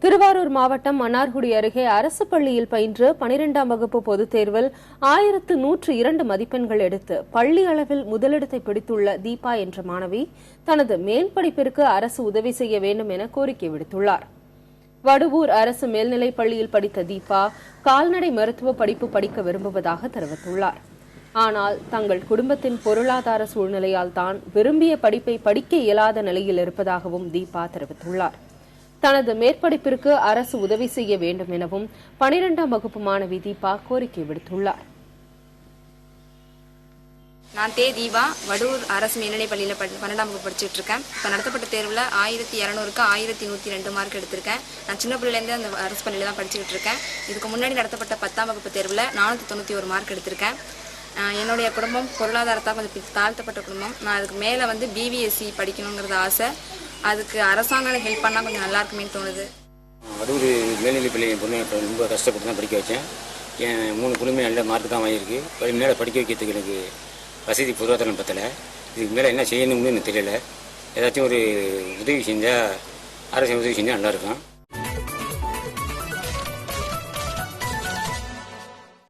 திருவாரூர் மாவட்டம் மன்னார்குடி அருகே அரசு பள்ளியில் பயின்று 12ஆம் வகுப்பு பொதுத் தேர்வில் 1102 மதிப்பெண்கள் எடுத்து பள்ளி அளவில் முதலிடத்தை பிடித்துள்ள தீபா என்ற மாணவி தனது மேல் படிப்பிற்கு அரசு உதவி செய்ய வேண்டும் என கோரிக்கை விடுத்துள்ளார். வடுவூர் அரசு மேல்நிலைப் பள்ளியில் படித்த தீபா கால்நடை மருத்துவ படிப்பு படிக்க விரும்புவதாக தெரிவித்துள்ளார். ஆனால் தங்கள் குடும்பத்தின் பொருளாதார சூழ்நிலையால் தான் விரும்பிய படிப்பை படிக்க இயலாத நிலையில் இருப்பதாகவும் தீபா தெரிவித்துள்ளார். தனது மேற்படிப்பிற்கு அரசு உதவி செய்ய வேண்டும் எனவும் 12ஆம் வகுப்பு மாணவி தீபா கோரிக்கை விடுத்துள்ளார். நான் தீபா வடூர் அரசு மேல்நிலைப் பள்ளியில் 12ஆம் வகுப்பு படிச்சுட்டு இருக்கேன். இப்போ நடத்தப்பட்ட தேர்வில் 1200க்கு 1102 மார்க் எடுத்திருக்கேன். நான் சின்ன பிள்ளைலேருந்தே அந்த அரசு பள்ளியில் தான் படிச்சுக்கிட்டு இருக்கேன். இதுக்கு முன்னாடி நடத்தப்பட்ட 10ஆம் வகுப்பு தேர்வில் 491 மார்க் எடுத்திருக்கேன். என்னுடைய குடும்பம் பொருளாதாரத்தால் கொஞ்சம் தாழ்த்தப்பட்ட குடும்பம். நான் அதுக்கு மேலே பிபிஎஸ்சி படிக்கணுங்கிறது ஆசை. அதுக்கு அரசாங்கம் ஹெல்ப் பண்ணால் கொஞ்சம் நல்லா இருக்குமேன்னு தோணுது. வடூர் மேல்நிலைப் பள்ளி என் பொண்ணு ரொம்ப கஷ்டப்பட்டு தான் படிக்க வச்சேன். என் 3 குழுமே நல்ல மார்க் தான் வாங்கியிருக்கு. மேலே படிக்க வைக்கிறதுக்கு எனக்கு வசதி பொருளாதாரம் பத்தலை. இதுக்கு மேலே என்ன செய்யணும்னு எனக்கு தெரியலை. ஏதாச்சும் ஒரு உதவி செஞ்சால் அரசு உதவி செஞ்சால் நல்லாயிருக்கும்.